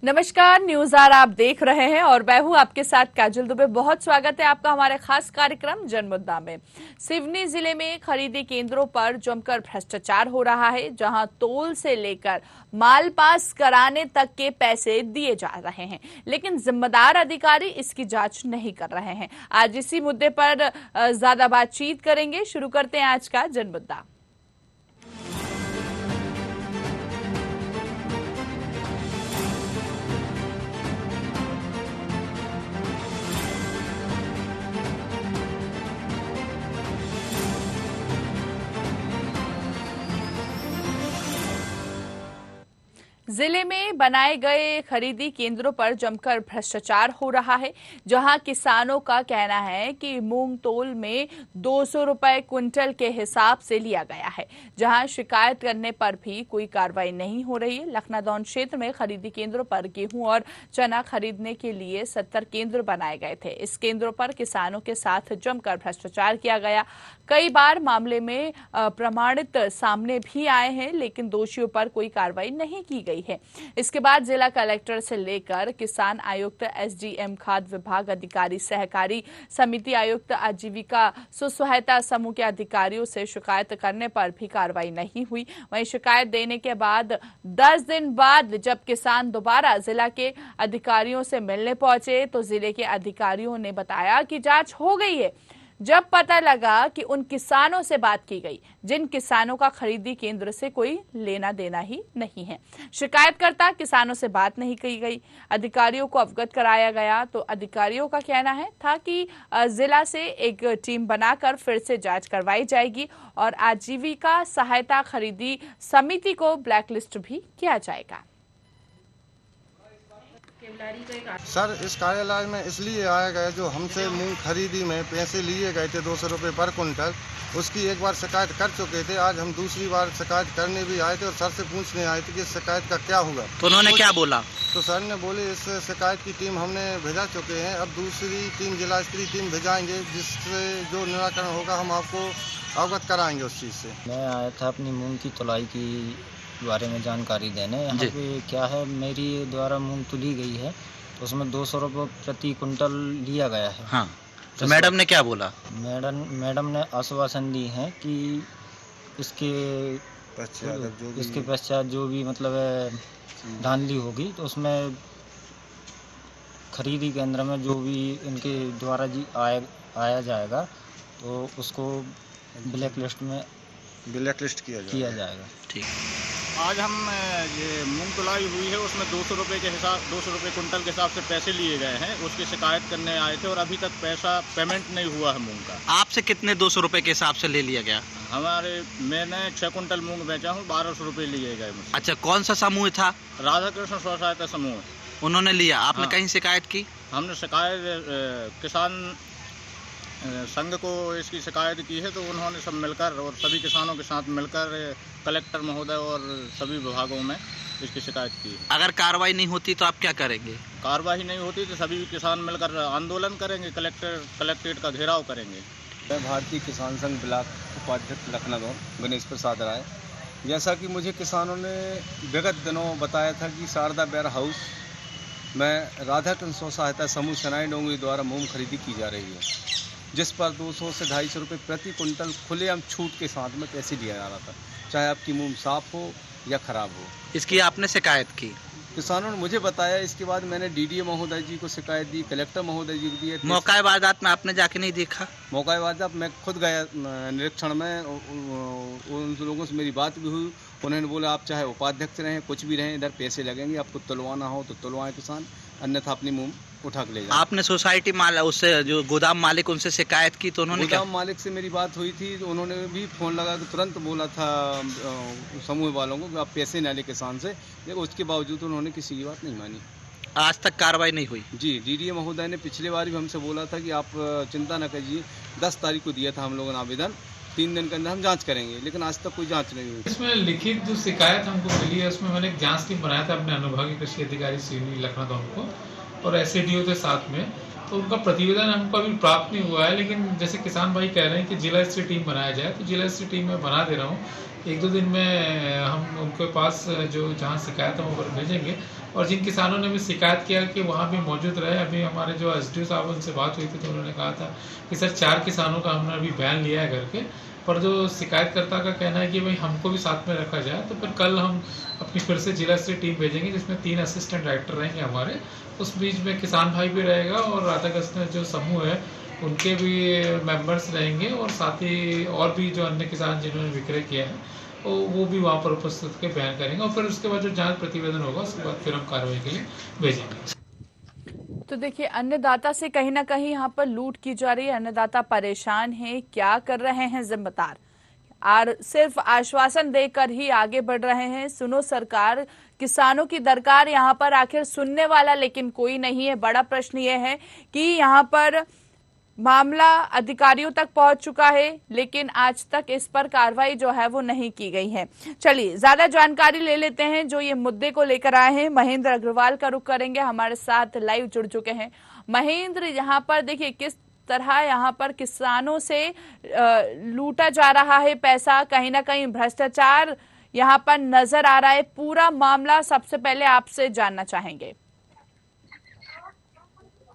नमस्कार, news are आप देख रहे हैं और मैं हूं आपके साथ काजल दुबे। बहुत स्वागत है आपका हमारे खास कार्यक्रम जनमुद्दा में। सिवनी जिले में खरीदी केंद्रों पर जमकर भ्रष्टाचार हो रहा है, जहां तोल से लेकर माल पास कराने तक के पैसे दिए जा रहे हैं, लेकिन जिम्मेदार अधिकारी इसकी जांच नहीं कर रहे हैं। आज इसी मुद्दे पर ज्यादा बातचीत करेंगे। शुरू करते हैं आज का जनमुद्दा। जिले में बनाए गए खरीदी केंद्रों पर जमकर भ्रष्टाचार हो रहा है, जहां किसानों का कहना है कि मूंग तोल में 200 रुपए क्विंटल के हिसाब से लिया गया है, जहां शिकायत करने पर भी कोई कार्रवाई नहीं हो रही है। लखनादौन क्षेत्र में खरीदी केंद्रों पर गेहूं और चना खरीदने के लिए 70 केंद्र बनाए गए थे। इस केंद्रों पर किसानों के साथ जमकर भ्रष्टाचार किया गया। कई बार मामले में प्रमाणित सामने भी आए हैं, लेकिन दोषियों पर कोई कार्रवाई नहीं की गई है। इसके बाद जिला कलेक्टर से लेकर किसान आयुक्त, एसडीएम खाद्य विभाग अधिकारी, सहकारी समिति आयुक्त, आजीविका स्वसहायता समूह के अधिकारियों से शिकायत करने पर भी कार्रवाई नहीं हुई। वहीं शिकायत देने के बाद 10 दिन बाद जब किसान दोबारा जिला के अधिकारियों से मिलने पहुंचे तो जिले के अधिकारियों ने बताया कि जांच हो गई है। जब पता लगा कि उन किसानों से बात की गई जिन किसानों का खरीदी केंद्र से कोई लेना देना ही नहीं है, शिकायतकर्ता किसानों से बात नहीं की गई, अधिकारियों को अवगत कराया गया, तो अधिकारियों का कहना है था कि जिला से एक टीम बनाकर फिर से जांच करवाई जाएगी और आजीविका सहायता खरीदी समिति को ब्लैकलिस्ट भी किया जाएगा। सर, इस कार्यालय में इसलिए आया गया जो हमसे मूंग खरीदी में पैसे लिए गए थे 200 रुपये पर कुंटल, उसकी एक बार शिकायत कर चुके थे। आज हम दूसरी बार शिकायत करने भी आए थे और सर से पूछने आए थे कि इस शिकायत का क्या हुआ। तो उन्होंने क्या बोला? तो सर ने बोले इस शिकायत की टीम हमने भेजा चुके हैं, अब दूसरी टीम जिला स्तरीय टीम भेजाएंगे, जिससे जो निराकरण होगा हम आपको अवगत कराएंगे उस चीज़ से। मैं आया था अपनी मूंग की तुलाई की बारे में जानकारी देने। यहाँ पे क्या है, मेरी द्वारा मूंग तुली गई है तो उसमें 200 रुपये प्रति कुंटल लिया गया है। हाँ, तो मैडम ने क्या बोला? मैडम ने आश्वासन दी है कि इसके पश्चात जो भी मतलब धांधली होगी तो उसमें खरीदी केंद्र में जो भी इनके द्वारा आया जाएगा तो उसको ब्लैकलिस्ट किया जाएगा। ठीक। आज हम ये मूंग तुलाई हुई है, उसमें 200 रुपये कुंटल के हिसाब से पैसे लिए गए हैं। उसकी शिकायत करने आए थे और अभी तक पेमेंट नहीं हुआ है मूंग का। आपसे कितने 200 रुपये के हिसाब से ले लिया गया? मैंने 6 कुंटल मूंग बेचा हूँ, 1200 रुपये लिए गए मुझसे। अच्छा, कौन सा समूह था? राधा कृष्ण स्वसहायता समूह। उन्होंने लिया, आपने हाँ। कहीं शिकायत की? हमने शिकायत किसान संघ को इसकी शिकायत की है, तो उन्होंने सब मिलकर और सभी किसानों के साथ मिलकर कलेक्टर महोदय और सभी विभागों में इसकी शिकायत की है। अगर कार्रवाई नहीं होती तो आप क्या करेंगे? कार्रवाई नहीं होती तो सभी किसान मिलकर आंदोलन करेंगे, कलेक्ट्रेट का घेराव करेंगे। मैं भारतीय किसान संघ ब्लॉक उपाध्यक्ष लखनऊ गणेश प्रसाद राय। जैसा कि मुझे किसानों ने विगत दिनों बताया था कि शारदा वेयर हाउस में राधा कृष्ण स्वसहायता समूह सनाई डोंगरी द्वारा मूंग खरीदी की जा रही है, जिस पर 200 से 250 रुपये प्रति कुंटल खुलेआम छूट के साथ में पैसे दिया जा रहा था, चाहे आपकी मूंग साफ हो या खराब हो। इसकी आपने शिकायत की? किसानों ने मुझे बताया। इसके बाद मैंने डीडीए महोदय जी को शिकायत दी, कलेक्टर महोदय जी को दी। मौका वारदात में आपने जाके नहीं देखा? मौका वारदात मैं खुद गया निरीक्षण में, उन लोगों से मेरी बात भी हुई। उन्होंने बोला आप चाहे उपाध्यक्ष रहें, कुछ भी रहें, इधर पैसे लगेंगे, आपको तुलवाना हो तो तुलवाएं किसान, अन्यथा अपनी मूंग उठा के ले जाए। आपने सोसाइटी उससे जो गोदाम मालिक उनसे शिकायत की तो उन्होंने गोदाम मालिक से मेरी बात हुई थी तो उन्होंने भी फोन लगा के तुरंत बोला था समूह वालों को कि आप पैसे ना ले किसान से, लेकिन उसके बावजूद उन्होंने किसी की बात नहीं मानी। आज तक कार्रवाई नहीं हुई? जी, डीडीए महोदय ने पिछले बार भी हमसे बोला था कि आप चिंता न कीजिए, 10 तारीख को दिया था हम लोगों ने आवेदन, 3 दिन के अंदर हम जांच करेंगे, लेकिन आज तक कोई जांच नहीं हुई। इसमें लिखित जो शिकायत हमको मिली है उसमें मैंने एक जांच टीम बनाया था अपने अनुभागीय कृषि अधिकारी सिवनी लखनऊ को और एसएडीओ के साथ में, तो उनका प्रतिवेदन हमको अभी प्राप्त नहीं हुआ है। लेकिन जैसे किसान भाई कह रहे हैं कि जिला स्तरीय टीम बनाया जाए, तो जिला स्तरीय टीम मैं बना दे रहा हूँ। 1-2 दिन में हम उनके पास जो जहाँ शिकायत है वो भेजेंगे। और जिन किसानों ने भी शिकायत किया कि वहाँ भी मौजूद रहे, अभी हमारे जो एसडीओ साहब उनसे बात हुई थी तो उन्होंने कहा था कि सर 4 किसानों का हमने अभी बयान लिया है करके, पर जो शिकायतकर्ता का कहना है कि भाई हमको भी साथ में रखा जाए। तो फिर कल हम अपनी फिर से जिला स्तरीय टीम भेजेंगे जिसमें 3 असिस्टेंट डायरेक्टर रहेंगे हमारे, उस बीच में किसान भाई भी रहेगा और राधाकृष्ण जो समूह है उनके भी मेंबर्स रहेंगे, और साथ ही और भी जो अन्य किसान जिन्होंने विक्रय किया है वो भी वहाँ पर उपस्थित होकर बयान करेंगे, और फिर उसके बाद जो जांच प्रतिवेदन होगा उसके बाद फिर हम कार्रवाई के लिए भेजेंगे। तो देखिए, अन्नदाता से कहीं ना कहीं यहाँ पर लूट की जा रही है, अन्नदाता परेशान है। क्या कर रहे हैं जिम्मेदार? और सिर्फ आश्वासन देकर ही आगे बढ़ रहे हैं। सुनो सरकार, किसानों की दरकार यहाँ पर आखिर सुनने वाला लेकिन कोई नहीं है। बड़ा प्रश्न ये है कि यहाँ पर मामला अधिकारियों तक पहुंच चुका है लेकिन आज तक इस पर कार्रवाई जो है वो नहीं की गई है। चलिए ज्यादा जानकारी ले लेते हैं जो ये मुद्दे को लेकर आए हैं। महेंद्र अग्रवाल का रुख करेंगे, हमारे साथ लाइव जुड़ चुके हैं। महेंद्र, यहाँ पर देखिए किस तरह यहाँ पर किसानों से लूटा जा रहा है पैसा, कहीं ना कहीं भ्रष्टाचार यहाँ पर नजर आ रहा है। पूरा मामला सबसे पहले आपसे जानना चाहेंगे।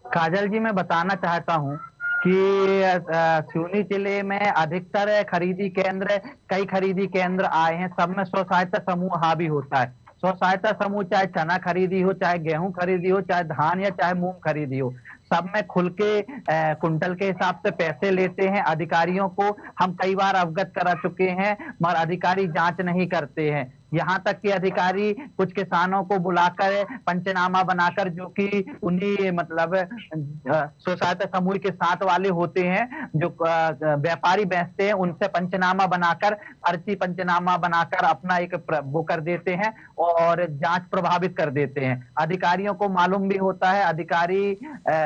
काजल जी, मैं बताना चाहता हूँ कि सिवनी जिले में अधिकतर खरीदी केंद्र, कई खरीदी केंद्र आए हैं, सब में स्व सहायता समूह हावी होता है। स्व सहायता समूह चाहे चना खरीदी हो, चाहे गेहूं खरीदी हो, चाहे धान या चाहे मूंग खरीदी हो, सब में खुल के कुंटल के हिसाब से पैसे लेते हैं। अधिकारियों को हम कई बार अवगत करा चुके हैं मगर अधिकारी जांच नहीं करते हैं। यहाँ तक कि अधिकारी कुछ किसानों को बुलाकर पंचनामा बनाकर, जो कि उन्हीं मतलब स्व सहायता समूह के साथ वाले होते हैं जो व्यापारी बेचते हैं, उनसे पंचनामा बनाकर, फर्जी पंचनामा बनाकर अपना एक वो कर देते हैं और जांच प्रभावित कर देते हैं। अधिकारियों को मालूम भी होता है, अधिकारी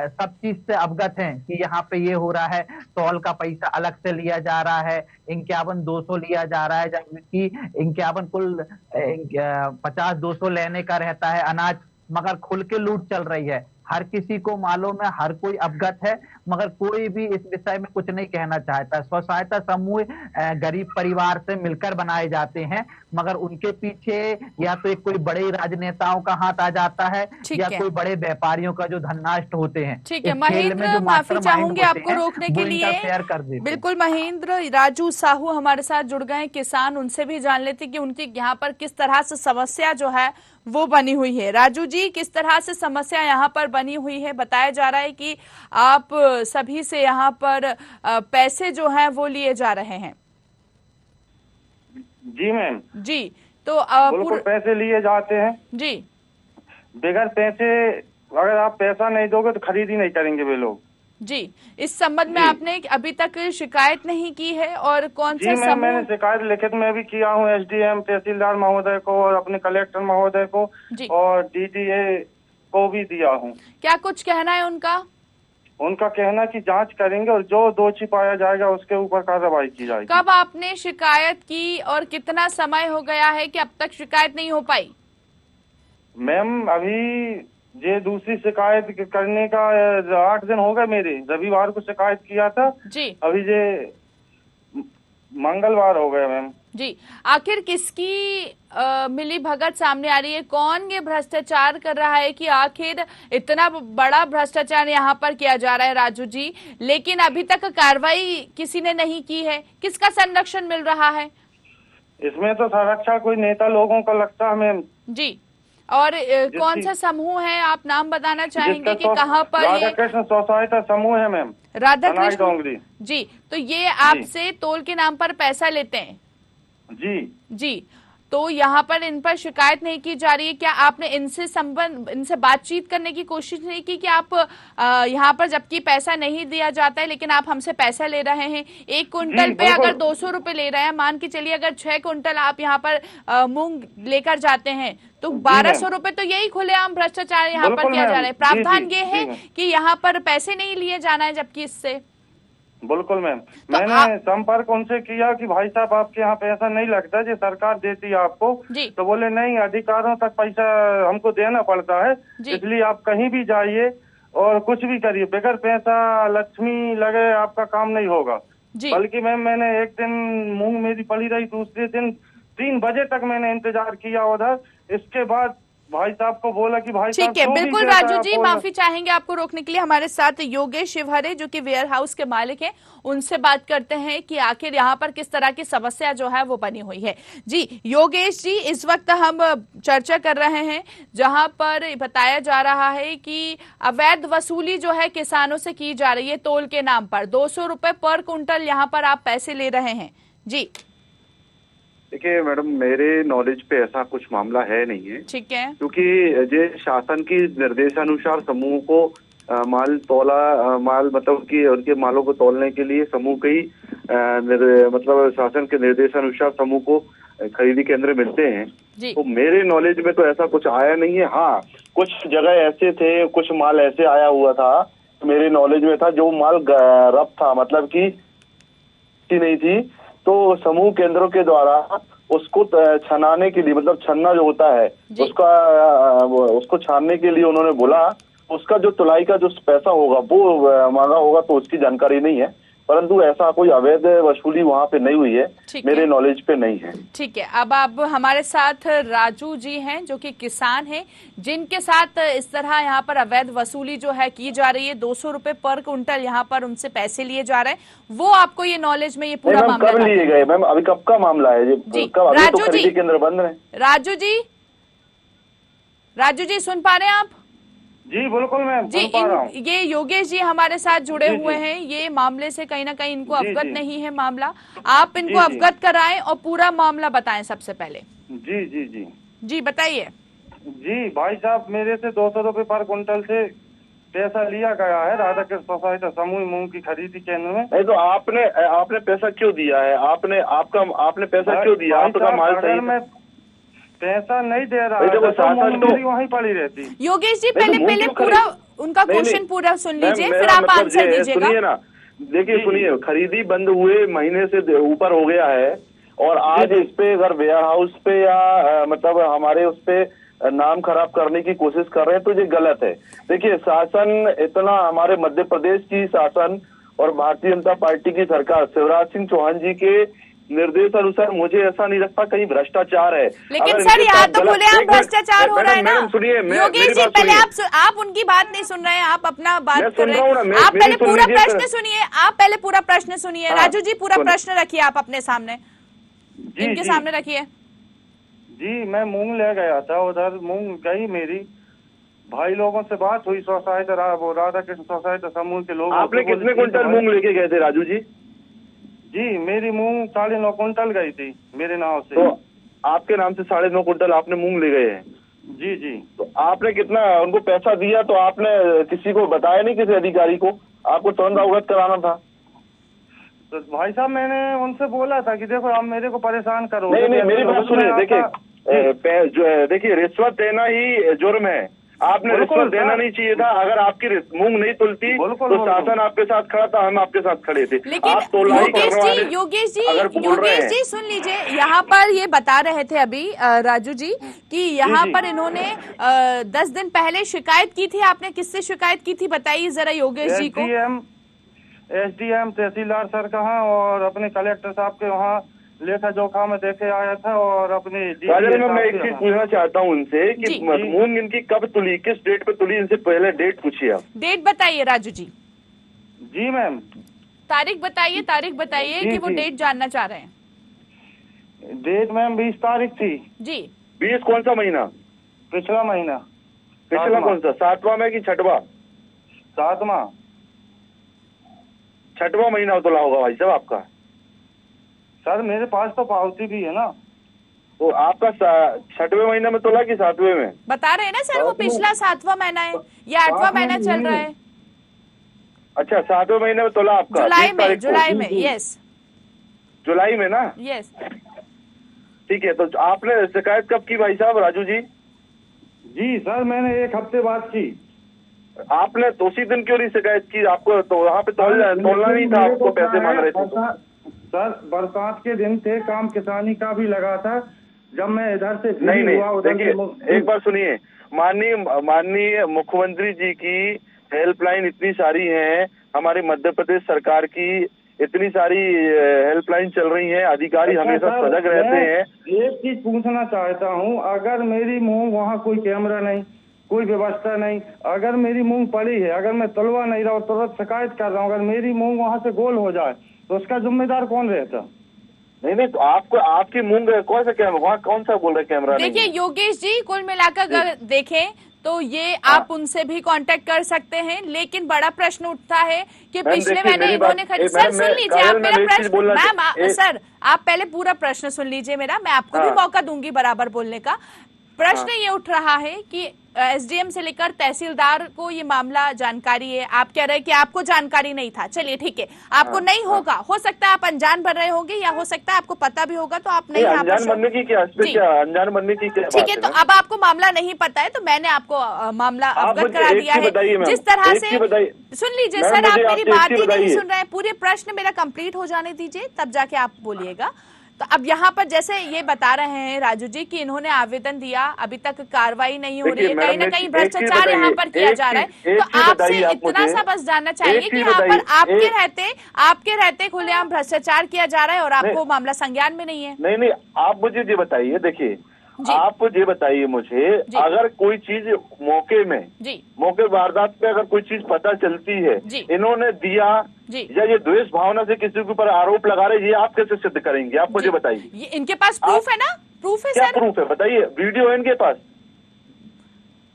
सब चीज से अवगत हैं कि यहाँ पे ये हो रहा है, तौल का पैसा अलग से लिया जा रहा है, 51-200 लिया जा रहा है, जबकि 51 कुल 50-200 लेने का रहता है अनाज, मगर खुल के लूट चल रही है। हर किसी को मालूम है, हर कोई अवगत है, मगर कोई भी इस विषय में कुछ नहीं कहना चाहता। स्व सहायता समूह गरीब परिवार से मिलकर बनाए जाते हैं, मगर उनके पीछे या तो एक कोई बड़े राजनेताओं का हाथ आ जाता है या कोई बड़े व्यापारियों का जो धननाष्ट होते हैं। ठीक है महेंद्र, माफी चाहूंगी आपको रोकने के लिए। शेयर कर दे। बिल्कुल महेंद्र, राजू साहू हमारे साथ जुड़ गए किसान, उनसे भी जान लेते कि उनकी यहाँ पर किस तरह से समस्या जो है वो बनी हुई है। राजू जी, किस तरह से समस्या यहाँ पर बनी हुई है? बताया जा रहा है कि आप सभी से यहाँ पर पैसे जो हैं वो लिए जा रहे हैं। जी मैम। जी, तो बिल्कुल पैसे लिए जाते हैं जी। बगैर पैसे, अगर आप पैसा नहीं दोगे तो खरीद ही नहीं करेंगे वे लोग। जी, इस संबंध में आपने अभी तक शिकायत नहीं की है? और कौन सा समूह? मैंने शिकायत लिखित में भी किया हूँ एसडीएम तहसीलदार महोदय को और अपने कलेक्टर महोदय को और डीडीए को भी दिया हूँ। क्या कुछ कहना है उनका? उनका कहना कि जांच करेंगे और जो दोषी पाया जाएगा उसके ऊपर कार्रवाई की जाएगी। कब आपने शिकायत की और कितना समय हो गया है कि अब तक शिकायत नहीं हो पाई? मैम अभी ये दूसरी शिकायत करने का 8 दिन हो गए मेरे। रविवार को शिकायत किया था जी, अभी ये मंगलवार हो गया मैम। जी, आखिर किसकी मिली भगत सामने आ रही है? कौन ये भ्रष्टाचार कर रहा है कि आखिर इतना बड़ा भ्रष्टाचार यहाँ पर किया जा रहा है राजू जी, लेकिन अभी तक कार्रवाई किसी ने नहीं की है? किसका संरक्षण मिल रहा है इसमें? तो संरक्षण कोई नेता लोगों का लगता है मैम। जी, और कौन सा समूह है? आप नाम बताना चाहेंगे कि कहाँ पर? राधाकृष्ण स्व सहायता समूह है मैम। राधाकृष्ण जी, तो ये आपसे तोल के नाम पर पैसा लेते हैं? जी, तो यहाँ पर इन पर शिकायत नहीं की जा रही है? क्या आपने इनसे बातचीत करने की कोशिश नहीं की कि आप यहाँ पर जबकि पैसा नहीं दिया जाता है लेकिन आप हमसे पैसा ले रहे हैं? 1 कुंटल पे अगर 200 रुपए ले रहे हैं, मान के चलिए अगर 6 कुंटल आप यहाँ पर मूंग लेकर जाते हैं तो 1200 रुपए तो यही खुलेआम भ्रष्टाचार यहाँ पर किया जा रहा है। प्रावधान ये है कि यहाँ पर पैसे नहीं लिए जाना है, जबकि इससे बिल्कुल मैम। मैंने संपर्क उनसे किया कि भाई साहब आपके यहाँ पैसा नहीं लगता, जो सरकार देती है आपको, तो बोले नहीं, अधिकारियों तक पैसा हमको देना पड़ता है, इसलिए आप कहीं भी जाइए और कुछ भी करिए, बगैर पैसा लक्ष्मी लगे आपका काम नहीं होगा। बल्कि मैम मैंने एक दिन मूंग मेरी पड़ी रही, दूसरे दिन 3 बजे तक मैंने इंतजार किया उधर। इसके बाद भाई साहब को बोला कि भाई साहब ठीक है, बिल्कुल राजू जी, माफी चाहेंगे आपको रोकने के लिए। हमारे साथ योगेश शिवहरे जो कि वेयर हाउस के मालिक हैं, उनसे बात करते हैं कि आखिर यहाँ पर किस तरह की समस्या जो है वो बनी हुई है। जी योगेश जी, इस वक्त हम चर्चा कर रहे हैं जहां पर बताया जा रहा है कि अवैध वसूली जो है किसानों से की जा रही है तोल के नाम पर। 200 रुपए पर कुंटल यहाँ पर आप पैसे ले रहे हैं। जी देखिए मैडम, मेरे नॉलेज पे ऐसा कुछ मामला है नहीं है। ठीक है, क्योंकि ये शासन की निर्देशानुसार समूह को माल मतलब कि उनके मालों को तोलने के लिए समूह के ही मतलब शासन के निर्देशानुसार समूह को खरीदी केंद्र मिलते हैं। तो मेरे नॉलेज में तो ऐसा कुछ आया नहीं है। हाँ, कुछ जगह ऐसे थे, कुछ माल ऐसे आया हुआ था मेरे नॉलेज में था जो माल रफ था, मतलब कि नहीं थी, तो समूह केंद्रों के द्वारा उसको छनाने के लिए, मतलब छन्ना जो होता है उसको छानने के लिए उन्होंने बोला। उसका जो तुलाई का जो पैसा होगा वो मांगा होगा, तो उसकी जानकारी नहीं है, परंतु ऐसा कोई अवैध वसूली वहाँ पे नहीं हुई है, मेरे नॉलेज पे नहीं है। ठीक है, अब आप हमारे साथ राजू जी हैं जो कि किसान हैं, जिनके साथ इस तरह यहाँ पर अवैध वसूली जो है की जा रही है। 200 रुपए पर कुंटल यहाँ पर उनसे पैसे लिए जा रहे हैं। वो आपको ये नॉलेज में ये पूरा मामला कब लिए गए मैम? अभी कब का मामला है? राजू तो खरीदी केंद्र बंद है। राजू जी सुन पा रहे हैं आप? जी बिल्कुल मैम, सुन पा रहा हूं। ये योगेश जी हमारे साथ जुड़े हुए हैं। ये मामले से कहीं ना कहीं इनको अवगत नहीं है मामला। आप इनको अवगत कराएं और पूरा मामला बताएं सबसे पहले। जी जी जी जी बताइए। जी भाई साहब, मेरे से 200 रुपए पर कुंटल से पैसा लिया गया है राधा कृष्ण सोसाइटी समूह मूंग की खरीदी केंद्र में। नहीं तो आपने पैसा क्यों दिया है? आपने पैसा क्यों दिया? आपका माल सही मैं पैसा नहीं दे रहा है तो वहीं पड़ी रहती। योगेश जी पहले पूरा उनका क्वेश्चन पूरा सुन लीजिए, फिर आप आंसर दीजिएगा। सुनिए ना, देखिए सुनिए, खरीदी बंद हुए महीने से ऊपर हो गया है और आज इस पे अगर वेयर हाउस पे या मतलब हमारे उस पे नाम खराब करने की कोशिश कर रहे हैं तो ये गलत है। देखिए शासन इतना, हमारे मध्य प्रदेश की शासन और भारतीय जनता पार्टी की सरकार शिवराज सिंह चौहान जी के निर्देश अनुसार मुझे ऐसा नहीं लगता कहीं भ्रष्टाचार है। लेकिन सर यहाँ तो बोले आप भ्रष्टाचार हो रहा है ना। सुनिए योगेश जी, पहले आप उनकी बात नहीं सुन रहे हैं, आप अपना बात कर रहे हैं। आप पहले पूरा प्रश्न सुनिए, आप पहले पूरा प्रश्न सुनिए। राजू जी पूरा प्रश्न रखिए आप अपने सामने, इनके सामने रखिए। जी मैं मूंग ले गया था उधर, मूंग गई मेरी, भाई लोगों से बात हुई, सोसाइटी राधा कृष्ण सोसाइटी समूह के लोग। आपने कितने कुंटल मूंग लेके गए थे राजू जी? जी मेरी मूंग 9.5 कुंटल गई थी मेरे नाम से। तो आपके नाम से 9.5 कुंटल आपने मूंग ले गए हैं? जी जी। तो आपने कितना उनको पैसा दिया? तो आपने किसी को बताया नहीं, किसी अधिकारी को? आपको तुरंत अवगत कराना था। तो भाई साहब मैंने उनसे बोला था कि देखो आप मेरे को परेशान करो। नहीं मेरी बात सुनिए, देखिए रिश्वत देना ही जुर्म है। आपने रिश्वत देना नहीं चाहिए था। अगर आपकी मूंग नहीं तुलती तो शासन आपके साथ खड़ा था, हम आपके साथ खड़े थे। लेकिन योगेश जी सुन लीजिए, यहाँ पर ये बता रहे थे अभी राजू जी कि यहाँ पर इन्होंने 10 दिन पहले शिकायत की थी। आपने किससे शिकायत की थी बताइए जरा योगेश जी को। एसडीएम तहसीलदार सर कहाँ और अपने कलेक्टर साहब के वहाँ लेखा जोखा में देखे आया था और अपने मैं एक चीज पूछना चाहता हूँ उनसे कि मूंग इनकी कब तुली, किस डेट पे तुली? इनसे पहले डेट पूछिए आप। डेट बताइए राजू जी। जी मैम। तारीख बताइए कि वो डेट जानना चाह रहे हैं। डेट मैम 20 तारीख थी जी। 20 कौन सा महीना? पिछला महीना। पिछला कौन सा? 7वां में कि 6वां? 7वां। 6वां महीना तुला होगा भाई साहब आपका। सर मेरे पास तो पावती भी है ना। तो आपका 6वें महीने में तुला कि 7वें में? बता रहे हैं ना सर, वो पिछला 7वां महीना है या 8वां महीना चल रहा है। अच्छा 7वें महीने में तुला आपका? जुलाई में यस। जुलाई में ना? यस ठीक है। तो आपने शिकायत कब की भाई साहब राजू जी? जी सर मैंने 1 हफ्ते बाद की। आपने तो उसी दिन क्यों नहीं शिकायत की? आपको तो वहाँ पे तोलना नहीं था, आपको पैसे मांग रहे थे। सर बरसात के दिन थे, काम किसानी का भी लगा था। जब मैं इधर से नहीं देखिए एक बार सुनिए, माननीय मुख्यमंत्री जी की हेल्पलाइन इतनी सारी है, हमारे मध्य प्रदेश सरकार की इतनी सारी हेल्पलाइन चल रही हैं, अधिकारी हमेशा सजग रहते हैं। एक चीज पूछना चाहता हूँ, अगर मेरी मूंग वहाँ कोई कैमरा नहीं, कोई व्यवस्था नहीं, अगर मेरी मूंग पड़ी है, अगर मैं तलवा नहीं रहा और तुरंत शिकायत कर रहा हूँ, अगर मेरी मूंग वहाँ से गोल हो जाए तो उसका जिम्मेदार कौन रहता? नहीं, तो आपको आपकी मूंग कौन सा कैमरा, वहाँ कौन सा बोल रहे कैमरा? देखिए योगेश जी, कुल मिलाकर अगर देखें तो ये आप उनसे भी कांटेक्ट कर सकते हैं, लेकिन बड़ा प्रश्न उठता है कि पिछले महीने इन्होंने सर सुन लीजिए आप मेरा प्रश्न, मैम सर आप पहले पूरा प्रश्न सुन लीजिए मेरा, मैं आपको भी मौका दूंगी बराबर बोलने का। प्रश्न ये उठ रहा है कि एसडीएम से लेकर तहसीलदार को ये मामला जानकारी है, आप कह रहे हैं कि आपको जानकारी नहीं था, चलिए ठीक है, आपको नहीं होगा, हो सकता है आप अनजान बन रहे होंगे या हो सकता है आपको पता भी होगा तो आप नहीं अनजान बनने की क्या, अनजान बनने की क्या? ठीक है, तो अब आपको मामला नहीं पता है तो मैंने आपको मामला अवगत करा दिया है। जिस तरह से सुन लीजिए सर, आप मेरी बात ही नहीं सुन रहे हैं, पूरे प्रश्न मेरा कंप्लीट हो जाने दीजिए तब जाके आप बोलिएगा। तो अब यहाँ पर जैसे ये बता रहे हैं राजू जी कि इन्होंने आवेदन दिया, अभी तक कार्रवाई नहीं हो रही है, कहीं ना कहीं भ्रष्टाचार यहाँ पर किया जा रहा है। तो आपसे इतना सा बस जानना चाहिए कि यहाँ पर आपके रहते खुलेआम भ्रष्टाचार किया जा रहा है और आपको मामला संज्ञान में नहीं है। नहीं, आप मुझे ये बताइए, देखिए आप ये बताइए मुझे, अगर कोई चीज मौके वारदात पे अगर कोई चीज पता चलती है, इन्होंने दिया या ये द्वेष भावना से किसी के ऊपर आरोप लगा रहे, ये आप कैसे सिद्ध करेंगे? आप मुझे बताइए। ये इनके पास प्रूफ है ना? प्रूफ है क्या सर? प्रूफ है बताइए? वीडियो है इनके पास,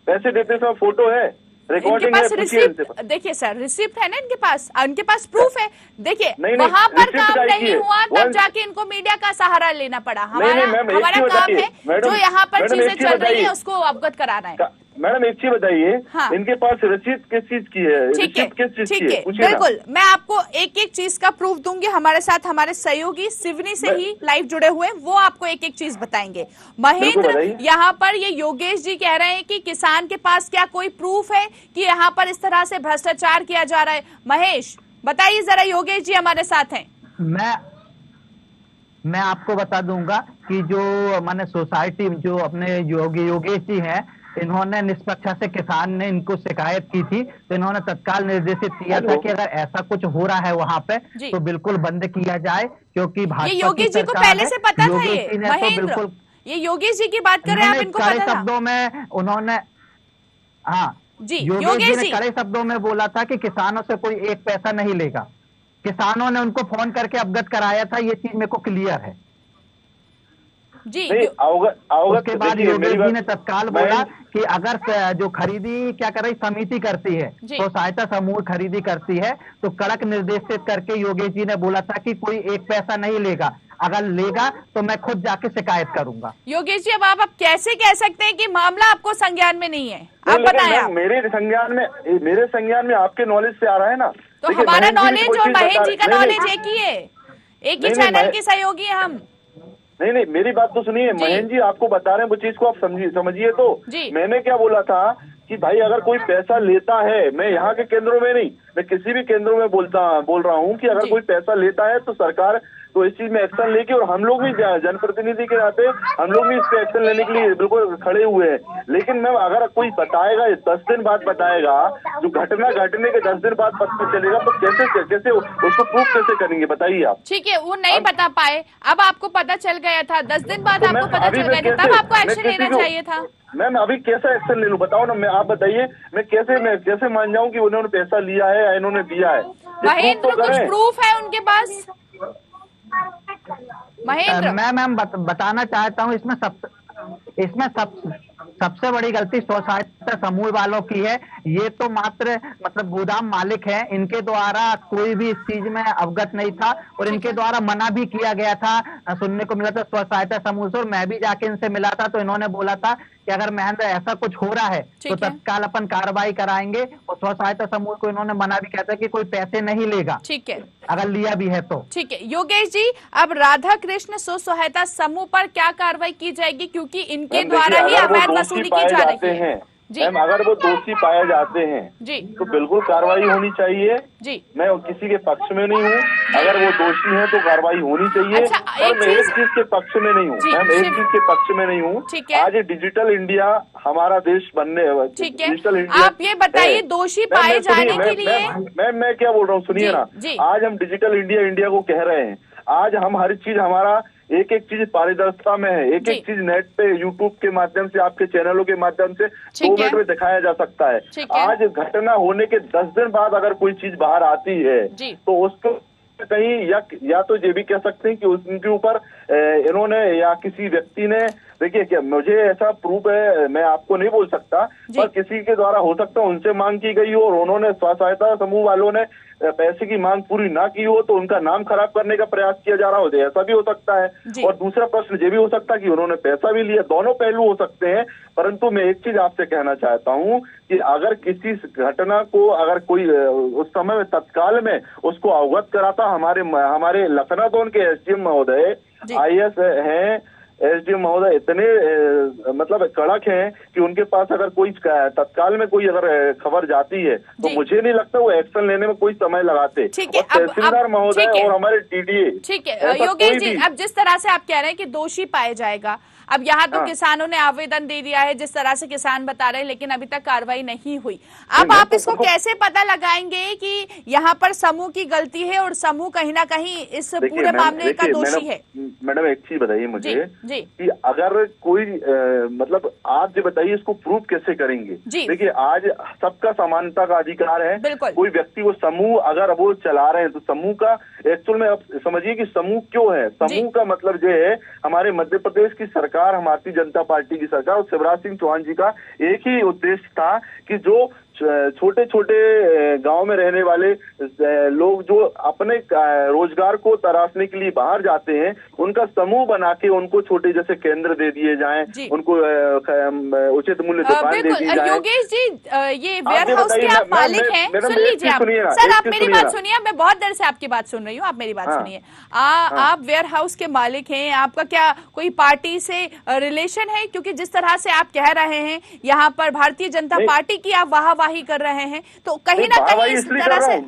पैसे देते समय फोटो है, रिकॉर्डिंग है, देखिए सर रिसिप्ट है ना इनके पास प्रूफ है। देखिए वहाँ पर काम नहीं हुआ तब जाके इनको मीडिया का सहारा लेना पड़ा। हमारा काम है जो यहाँ पर चीजें चल रही है उसको अवगत कराना है। मैडम एक चीज बताइए, इनके पास रसीद किस चीज की है? ठीक है, बिल्कुल मैं आपको एक एक चीज का प्रूफ दूंगी। हमारे साथ हमारे सहयोगी सिवनी से ही लाइव जुड़े हुए हैं, वो आपको एक एक चीज बताएंगे। महेंद्र, यहाँ पर ये योगेश जी कह रहे हैं कि किसान के पास क्या कोई प्रूफ है कि यहाँ पर इस तरह से भ्रष्टाचार किया जा रहा है? महेश बताइए जरा, योगेश जी हमारे साथ हैं। मैं आपको बता दूंगा कि जो माने सोसाइटी जो अपने योगेश जी हैं, इन्होंने निष्पक्ष से किसान ने इनको शिकायत की थी, तो इन्होंने तत्काल निर्देशित किया था कि अगर ऐसा कुछ हो रहा है वहाँ पे तो बिल्कुल बंद किया जाए, क्योंकि भाजपा योगेश जी को पहले से पता था ये? महेंद्र, ये योगेश जी की बात कर रहे हैं, आप इनको पता था? शब्दों में उन्होंने योगेश जी ने कड़े शब्दों में बोला था कि किसानों से कोई एक पैसा नहीं लेगा। किसानों ने उनको फोन करके अवगत कराया था, ये चीज मेरे को क्लियर है जी। उसके बाद योगेश जी ने तत्काल बोला कि अगर जो खरीदी क्या कर रही समिति करती है, तो सहायता समूह खरीदी करती है, तो कड़क निर्देशित करके योगेश जी ने बोला था कि कोई एक पैसा नहीं लेगा, अगर लेगा तो मैं खुद जाके शिकायत करूंगा। योगेश जी अब आप कैसे कह सकते हैं कि मामला आपको संज्ञान में नहीं है? आप बताएं। मेरे संज्ञान में आपके नॉलेज से आ रहा है ना, तो हमारा नॉलेज और महेश जी का नॉलेज एक ही है, एक ही चैनल के सहयोगी है हम। नहीं, मेरी बात तो सुनिए, महेंद्र जी आपको बता रहे हैं, वो चीज को आप समझिए। तो मैंने क्या बोला था कि भाई अगर कोई पैसा लेता है, मैं यहाँ के केंद्रों में नहीं, मैं किसी भी केंद्रों में बोल रहा हूँ कि अगर कोई पैसा लेता है तो सरकार तो इस चीज में एक्शन लेके, और हम लोग भी जनप्रतिनिधि के नाते हम लोग भी इस पे एक्शन लेने के लिए बिल्कुल खड़े हुए हैं। लेकिन मैं अगर कोई बताएगा 10 दिन बाद बताएगा, जो घटना घटने के 10 दिन बाद पता चलेगा, तो कैसे उसको प्रूफ कैसे करेंगे बताइए आप? ठीक है, वो नहीं बता पाए, अब आपको पता चल गया था, 10 दिन बाद आपको पता चल गया था, तब आपको एक्शन लेना चाहिए था। मैम अभी कैसा एक्शन ले लूं बताओ ना, आप बताइए, मैं कैसे मान जाऊं कि उन्होंने पैसा लिया है या इन्होंने दिया है? महेंद्र कुछ प्रूफ है उनके पास? महेंद्र मैं बताना चाहता हूँ, इसमें सबसे बड़ी गलती स्वसहायता समूह वालों की है। ये तो मात्र मतलब गोदाम मालिक है, इनके द्वारा कोई भी इस चीज में अवगत नहीं था और इनके द्वारा मना भी किया गया था, सुनने को मिला था स्वसहायता समूह से। और मैं भी जाके इनसे मिला था, तो इन्होंने बोला था कि अगर महेंद्र ऐसा कुछ हो रहा है तो तत्काल अपन कार्रवाई कराएंगे। और स्वसहायता समूह को इन्होंने मना भी किया था कि कोई पैसे नहीं लेगा, ठीक है, अगर लिया भी है तो। ठीक है योगेश जी, अब राधा कृष्ण स्व सहायता समूह पर क्या कार्रवाई की जाएगी, क्योंकि इनके द्वारा ही अवैध वसूली की जा रही है? मैम अगर वो दोषी पाए जाते हैं जी तो बिल्कुल कार्रवाई होनी चाहिए जी। मैं किसी के पक्ष में नहीं हूँ, अगर वो दोषी हैं तो कार्रवाई होनी चाहिए। अच्छा, और मैं एक चीज के पक्ष में नहीं हूँ मैम, एक चीज के पक्ष में नहीं हूँ। आज डिजिटल इंडिया हमारा देश बनने, डिजिटल इंडिया आप ये बताइए दोषी पाए जाने के लिए मैम मैं क्या बोल रहा हूँ सुनिए ना, आज हम डिजिटल इंडिया को कह रहे हैं, आज हम हर चीज हमारा एक चीज पारदर्शिता में है, एक चीज नेट पे यूट्यूब के माध्यम से आपके चैनलों के माध्यम से 2 मिनट में दिखाया जा सकता है। आज घटना होने के 10 दिन बाद अगर कोई चीज बाहर आती है तो उसको कहीं या तो ये भी कह सकते हैं कि उनके ऊपर इन्होंने या किसी व्यक्ति ने, देखिए क्या मुझे ऐसा प्रूफ है मैं आपको नहीं बोल सकता, पर किसी के द्वारा हो सकता है उनसे मांग की गई हो और उन्होंने स्व सहायता समूह वालों ने पैसे की मांग पूरी ना की हो तो उनका नाम खराब करने का प्रयास किया जा रहा हो, ऐसा भी हो सकता है। और दूसरा प्रश्न ये भी हो सकता है कि उन्होंने पैसा भी लिया, दोनों पहलू हो सकते हैं। परंतु मैं एक चीज आपसे कहना चाहता हूं कि अगर किसी घटना को अगर कोई उस समय में तत्काल में उसको अवगत कराता, हमारे लखनऊ जोन के SDM महोदय IAS हैं, SDM महोदय इतने मतलब कड़क हैं कि उनके पास अगर कोई तत्काल में कोई अगर खबर जाती है तो मुझे नहीं लगता वो एक्शन लेने में कोई समय लगाते। ठीक है, तहसीलदार महोदय और हमारे TDA। ठीक है योगेश जी, अब जिस तरह से आप कह रहे हैं कि दोषी पाया जाएगा, अब यहाँ तो किसानों ने आवेदन दे दिया है जिस तरह से किसान बता रहे हैं, लेकिन अभी तक कार्रवाई नहीं हुई। अब आप इसको कैसे पता लगाएंगे कि यहाँ पर समूह की गलती है और समूह कहीं ना कहीं इस पूरे मामले का दोषी है? मैडम एक चीज बताइए मुझे कि अगर कोई मतलब आप जो बताइए इसको प्रूफ कैसे करेंगे? देखिए आज सबका समानता का अधिकार है, कोई व्यक्ति वो समूह अगर वो चला रहे हैं तो समूह का एक्चुअल में अब समझिए कि समूह क्यों है। समूह का मतलब ये है हमारे मध्य प्रदेश की सरकार, भारतीय जनता पार्टी की सरकार और शिवराज सिंह चौहान जी का एक ही उद्देश्य था कि जो छोटे छोटे गांव में रहने वाले लोग जो अपने रोजगार को तराशने के लिए बाहर जाते हैं उनका समूह बना के उनको छोटे जैसे केंद्र दे दिए जाएं, उनको उचित मूल्य दुकान दे दी जाए। योगेश जी ये वेयर हाउस के आप मालिक हैं, सुन लीजिए आप सर, आप मेरी बात सुनिए, मैं बहुत देर से आपकी बात सुन रही हूँ, आप मेरी बात सुनिए। आप वेयर हाउस के मालिक हैं, आपका क्या कोई पार्टी से रिलेशन है? क्योंकि जिस तरह से आप कह रहे हैं यहाँ पर भारतीय जनता पार्टी की आप वाहवाही कर रहे हैं, तो कहीं ना कहीं इस तरह से,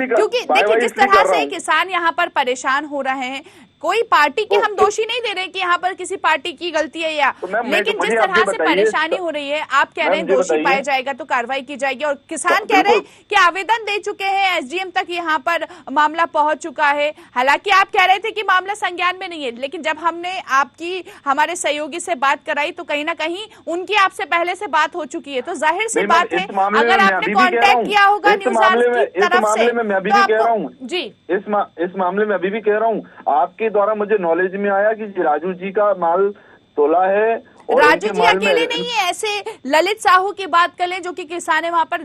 क्योंकि देखिए जिस तरह से किसान यहाँ पर परेशान हो रहे हैं, कोई पार्टी के हम दोषी नहीं दे रहे कि यहाँ पर किसी पार्टी की गलती है या, लेकिन जिस तरह से परेशानी हो रही है, आप कह रहे हैं दोषी पाया जाएगा तो कार्रवाई की जाएगी, और किसान कह रहे हैं कि आवेदन दे चुके हैं, SDM तक यहाँ पर मामला पहुंच चुका है। हालांकि आप कह रहे थे कि मामला संज्ञान में नहीं है, लेकिन जब हमने आपकी हमारे सहयोगी से बात कराई तो कहीं ना कहीं उनकी आपसे पहले से बात हो चुकी है, तो जाहिर सी बात है अगर आपने कॉन्टेक्ट किया होगा न्यूज़ की तरफ से जी, इस मामले में अभी भी कह रहा हूँ, आपके द्वारा मुझे नॉलेज में आया कि राजू जी का माल तोला है। राजू जी अकेले नहीं है, ऐसे ललित साहू की बात कर लें जो कि किसान है वहां पर,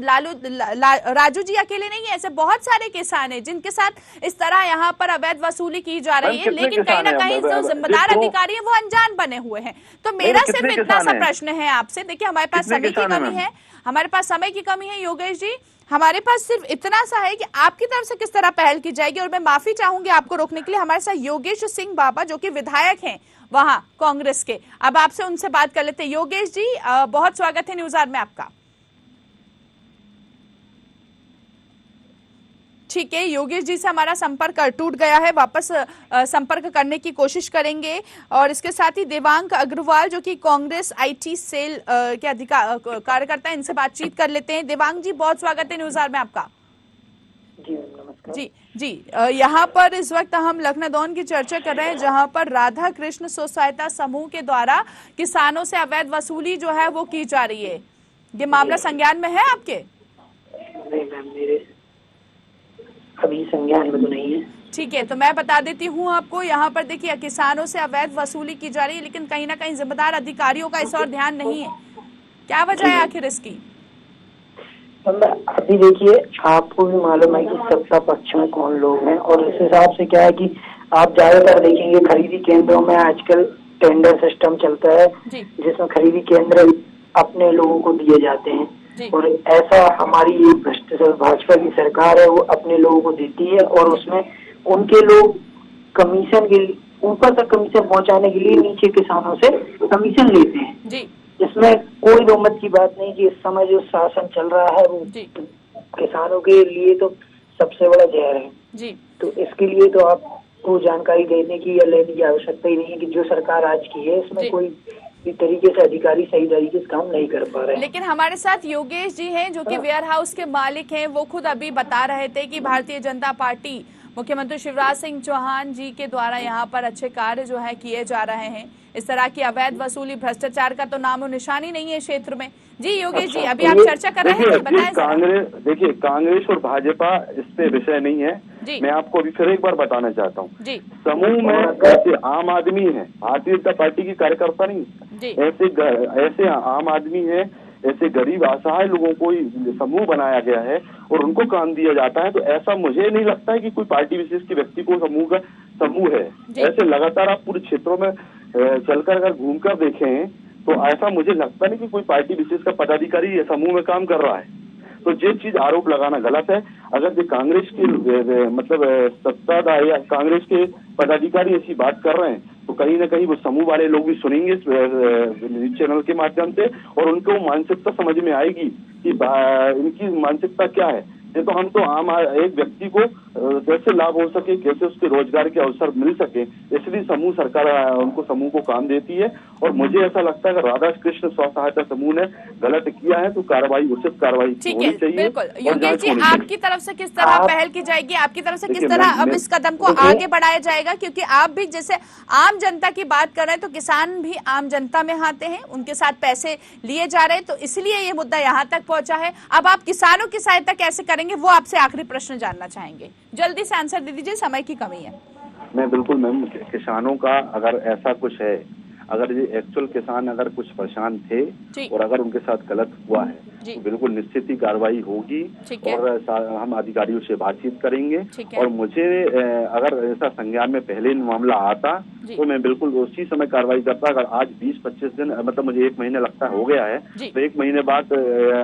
राजू जी अकेले नहीं है, ऐसे बहुत सारे किसान हैं जिनके साथ इस तरह यहाँ पर अवैध वसूली की जा रही है, लेकिन कहीं ना कहीं जो जिम्मेदार अधिकारी है वो अनजान बने हुए हैं। तो मेरा सिर्फ इतना सा प्रश्न है आपसे, देखिए हमारे पास समय की कमी है, हमारे पास समय की कमी है योगेश जी, हमारे पास सिर्फ इतना सा है कि आपकी तरफ से किस तरह पहल की जाएगी। और मैं माफी चाहूंगी आपको रोकने के लिए, हमारे साथ योगेश सिंह बाबा जो कि विधायक हैं वहां कांग्रेस के, अब आपसे उनसे बात कर लेते हैं। योगेश जी बहुत स्वागत है न्यूज़ आवर में आपका। ठीक है, योगेश जी से हमारा संपर्क टूट गया है, वापस संपर्क करने की कोशिश करेंगे। और इसके साथ ही देवांग अग्रवाल जो कि कांग्रेस IT सेल के कार्यकर्ता है, इनसे बातचीत कर लेते हैं। देवांग जी बहुत स्वागत है न्यूज़ आवर में आपका। जी नमस्कार। जी यहाँ पर इस वक्त हम लखनऊ की चर्चा कर रहे हैं जहाँ पर राधा कृष्ण स्व सहायता समूह के द्वारा किसानों से अवैध वसूली जो है वो की जा रही है, ये मामला संज्ञान में है आपके? नहीं मैम, मेरे अभी संज्ञान में तो नहीं है। ठीक है, तो मैं बता देती हूँ आपको, यहाँ पर देखिए किसानों से अवैध वसूली की जा रही है, लेकिन कहीं ना कहीं जिम्मेदार अधिकारियों का इस और ध्यान नहीं है। क्या वजह है आखिर इसकी? अभी देखिए आपको भी मालूम है कि सत्ता पक्ष में कौन लोग हैं, और इस हिसाब से क्या है कि आप ज्यादातर देखेंगे खरीदी केंद्रों में आजकल टेंडर सिस्टम चलता है जिसमें खरीदी केंद्र अपने लोगों को दिए जाते हैं, और ऐसा हमारी ये भ्रष्टाचार भाजपा की सरकार है वो अपने लोगों को देती है, और उसमें उनके लोग कमीशन के ऊपर तक कमीशन पहुंचाने के लिए नीचे किसानों से कमीशन लेते हैं। इसमें कोई दो मत की बात नहीं कि इस समय जो शासन चल रहा है वो किसानों के लिए तो सबसे बड़ा जहर है जी। तो इसके लिए तो आपको जानकारी देने की या लेने की आवश्यकता ही नहीं है कि जो सरकार आज की है इसमें कोई भी तरीके से अधिकारी सही तरीके से काम नहीं कर पा रहे हैं। लेकिन हमारे साथ योगेश जी हैं जो कि वेयर हाउस के मालिक हैं, वो खुद अभी बता रहे थे कि भारतीय जनता पार्टी मुख्यमंत्री शिवराज सिंह चौहान जी के द्वारा यहाँ पर अच्छे कार्य जो है किए जा रहे हैं। इस तरह की अवैध वसूली भ्रष्टाचार का तो नामो निशानी नहीं है क्षेत्र में। जी योगेश जी, अभी आप चर्चा कर रहे हैं, बताएं। देखिए कांग्रेस और भाजपा इस पे विषय नहीं है। मैं आपको अभी फिर एक बार बताना चाहता हूँ, समूह में ऐसे आम आदमी है, भारतीय जनता पार्टी की कार्यकर्ता नहीं, ऐसे आम आदमी है, ऐसे गरीब असहाय लोगों को समूह बनाया गया है और उनको काम दिया जाता है। तो ऐसा मुझे नहीं लगता है कि कोई पार्टी विशेष के व्यक्ति को समूह है। ऐसे लगातार आप पूरे क्षेत्रों में चलकर अगर घूमकर देखें तो ऐसा मुझे लगता नहीं कि कोई पार्टी विशेष का पदाधिकारी ये समूह में काम कर रहा है। तो ये चीज आरोप लगाना गलत है। अगर जो कांग्रेस के मतलब सत्ताधारी या कांग्रेस के पदाधिकारी ऐसी बात कर रहे हैं तो कहीं ना कहीं वो समूह वाले लोग भी सुनेंगे चैनल के माध्यम से और उनको मानसिकता समझ में आएगी कि इनकी मानसिकता क्या है। ये तो हम तो आम एक व्यक्ति को कैसे लाभ हो सके, कैसे उसके रोजगार के अवसर मिल सके, इसलिए समूह सरकार उनको समूह को काम देती है। और मुझे ऐसा लगता है कि राधा कृष्ण स्व सहायता समूह ने गलत किया है तो कार्रवाई उचित कार्रवाई होनी चाहिए। बिल्कुल योगेश जी, आपकी तरफ से किस तरह पहल की जाएगी, आपकी तरफ से किस तरह अब इस कदम को आगे बढ़ाया जाएगा? क्योंकि आप भी जैसे आम जनता की बात कर रहे हैं तो किसान भी आम जनता में आते हैं, उनके साथ पैसे लिए जा रहे हैं, तो इसलिए ये मुद्दा यहाँ तक पहुंचा है। अब आप किसानों की सहायता कैसे करेंगे वो आपसे आखिरी प्रश्न जानना चाहेंगे, जल्दी से आंसर दे दीजिए, समय की कमी है। मैं बिल्कुल मैम, किसानों का अगर ऐसा कुछ है, अगर ये एक्चुअल किसान अगर कुछ परेशान थे और अगर उनके साथ गलत हुआ है तो बिल्कुल निश्चित ही कार्रवाई होगी और हम अधिकारियों से बातचीत करेंगे। और मुझे अगर ऐसा संज्ञान में पहले मामला आता तो मैं बिल्कुल उसी समय कार्रवाई करता। अगर आज 20-25 दिन मतलब मुझे 1 महीने लगता है हो गया है तो 1 महीने बाद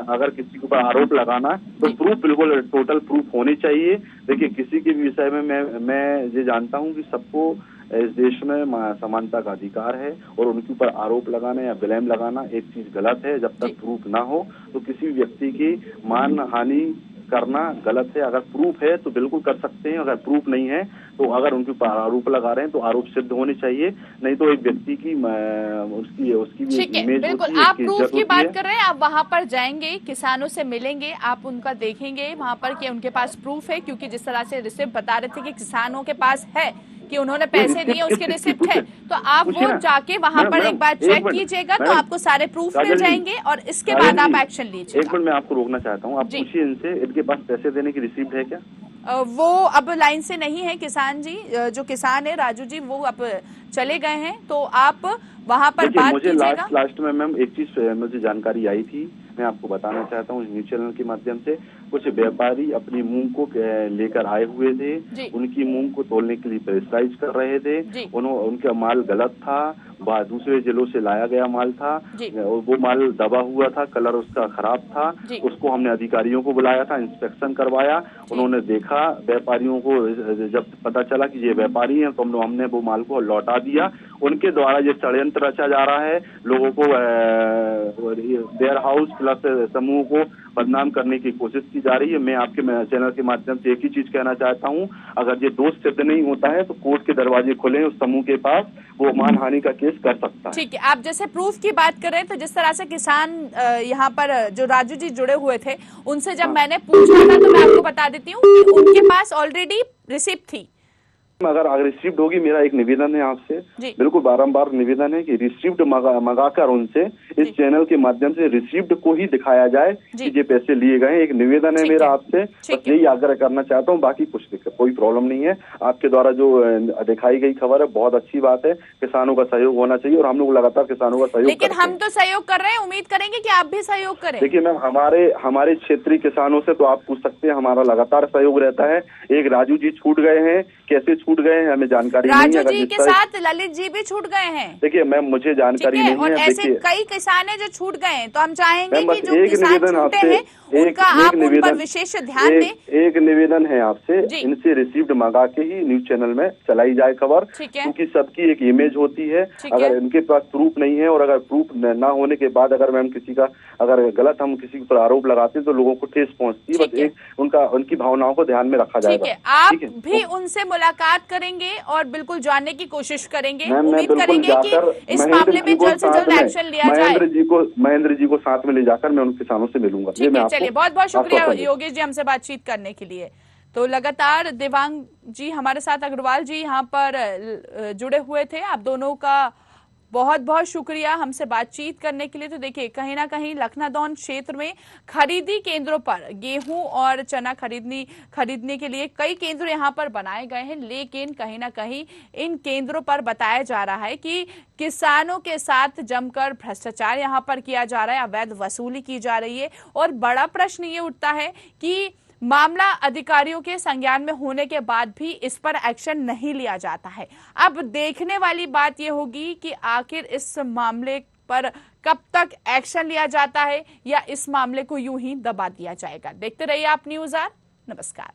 अगर किसी के ऊपर आरोप लगाना तो प्रूफ बिल्कुल टोटल प्रूफ होने चाहिए। देखिए किसी के भी विषय में मैं ये जानता हूँ कि सबको इस देश में समानता का अधिकार है और उनके ऊपर आरोप लगाना या ब्लेम लगाना एक चीज गलत है। जब तक प्रूफ ना हो तो किसी व्यक्ति की मान हानि करना गलत है। अगर प्रूफ है तो बिल्कुल कर सकते हैं, अगर प्रूफ नहीं है तो अगर उनके ऊपर आरोप लगा रहे हैं तो आरोप सिद्ध होने चाहिए, नहीं तो एक व्यक्ति की उसकी भी इमेज बिल्कुल आप प्रूफ की बात कर रहे हैं, आप वहां पर जाएंगे, किसानों से मिलेंगे, आप उनका देखेंगे वहां पर कि उनके पास प्रूफ है, क्योंकि जिस तरह से रिसिप्ट बता रहे थे कि किसानों के पास है कि उन्होंने पैसे दिए उसके रिसिप्ट है, तो आप वो जाके वहां पर एक बार चेक कीजिएगा तो आपको सारे प्रूफ मिल जाएंगे और इसके बाद आप एक्शन लीजिए। एक मिनट मैं आपको रोकना चाहता हूँ, आप पूछिए इनसे इनके पास पैसे देने की रिसिप्ट है क्या? वो अब लाइन से नहीं है किसान जी, जो किसान है राजू जी वो अब चले गए हैं, तो आप वहां पर बात कीजिएगा। लास्ट में मैम एक चीज मुझे जानकारी आई थी, मैं आपको बताना चाहता हूँ न्यूज चैनल के माध्यम से। कुछ व्यापारी अपनी मूंग को लेकर आए हुए थे, उनकी मूंग को तोलने के लिए प्रेशराइज कर रहे थे, उनका माल गलत था, दूसरे जिलों से लाया गया माल था, वो माल दबा हुआ था, कलर उसका खराब था, उसको हमने अधिकारियों को बुलाया था, इंस्पेक्शन करवाया, उन्होंने देखा, व्यापारियों को जब पता चला कि ये व्यापारी हैं तो हमने वो माल को लौटा दिया। उनके द्वारा ये षड्यंत्र रचा जा रहा है, लोगों को वेयर हाउस प्लस समूह को बदनाम करने की कोशिश की जा रही है। मैं आपके चैनल के माध्यम से एक ही चीज कहना चाहता हूं, अगर ये दोष सिद्ध नहीं होता है तो कोर्ट के दरवाजे खुले उस समूह के पास, वो मानहानि का केस कर सकता है। ठीक है, आप जैसे प्रूफ की बात कर रहे हैं तो जिस तरह से किसान यहाँ पर जो राजू जी जुड़े हुए थे उनसे जब मैंने पूछा था तो मैं आपको बता देती हूँ कि उनके पास ऑलरेडी रिसिप्ट थी। अगर रिसिप्ट होगी, मेरा एक निवेदन है आपसे, बिल्कुल बारंबार निवेदन है कि रिसिप्ट मंगाकर उनसे इस चैनल के माध्यम से रिसिप्ट को ही दिखाया जाए कि ये पैसे लिए गए। एक निवेदन है मेरा आपसे, बस यही आग्रह करना चाहता हूँ, बाकी कुछ कोई प्रॉब्लम नहीं है। आपके द्वारा जो दिखाई गई खबर है बहुत अच्छी बात है, किसानों का सहयोग होना चाहिए और हम लोग लगातार किसानों का सहयोग। लेकिन हम तो सहयोग कर रहे हैं, उम्मीद करेंगे कि आप भी सहयोग करें। देखिए मैम, हमारे क्षेत्रीय किसानों से तो आप पूछ सकते हैं, हमारा लगातार सहयोग रहता है। एक राजू जी छूट गए हैं, कैसे छूट गए हैं, हमें जानकारी नहीं है। राजू जी के साथ ललित जी भी छूट गए हैं। देखिए मैम, मुझे जानकारी नहीं है। और ऐसे कई किसान हैं जो छूट गए हैं, तो हम चाहेंगे कि जो किसान छूटे हैं उनका आप उन पर विशेष ध्यान दें। एक निवेदन है आपसे, इनसे रिसीव्ड मंगा के ही न्यूज चैनल में चलाई जाए खबर, क्योंकि सबकी एक इमेज होती है। अगर इनके पास प्रूफ नहीं है और अगर प्रूफ न होने के बाद अगर मैम किसी का अगर गलत हम किसी पर आरोप लगाते हैं तो लोगों को ठेस पहुंचती है। बस एक उनकी भावनाओं को ध्यान में रखा जाएगा। आप भी उनसे मुलाकात करेंगे और बिल्कुल जानने की कोशिश करेंगे। उम्मीद करेंगे कि इस मामले में जल्द से जल्द एक्शन लिया जाए। महेंद्र जी को साथ में ले जाकर मैं उन किसानों से मिलूंगा। चलिए, बहुत बहुत शुक्रिया योगेश जी हमसे बातचीत करने के लिए। तो लगातार देवांग जी हमारे साथ, अग्रवाल जी यहाँ पर जुड़े हुए थे। आप दोनों का बहुत बहुत शुक्रिया हमसे बातचीत करने के लिए। तो देखिए, कहीं ना कहीं लखनादौन क्षेत्र में खरीदी केंद्रों पर गेहूं और चना खरीदने के लिए कई केंद्र यहां पर बनाए गए हैं, लेकिन कहीं ना कहीं इन केंद्रों पर बताया जा रहा है कि किसानों के साथ जमकर भ्रष्टाचार यहां पर किया जा रहा है, अवैध वसूली की जा रही है। और बड़ा प्रश्न ये उठता है कि मामला अधिकारियों के संज्ञान में होने के बाद भी इस पर एक्शन नहीं लिया जाता है। अब देखने वाली बात यह होगी कि आखिर इस मामले पर कब तक एक्शन लिया जाता है या इस मामले को यूं ही दबा दिया जाएगा। देखते रहिए आप न्यूज़ आर। नमस्कार।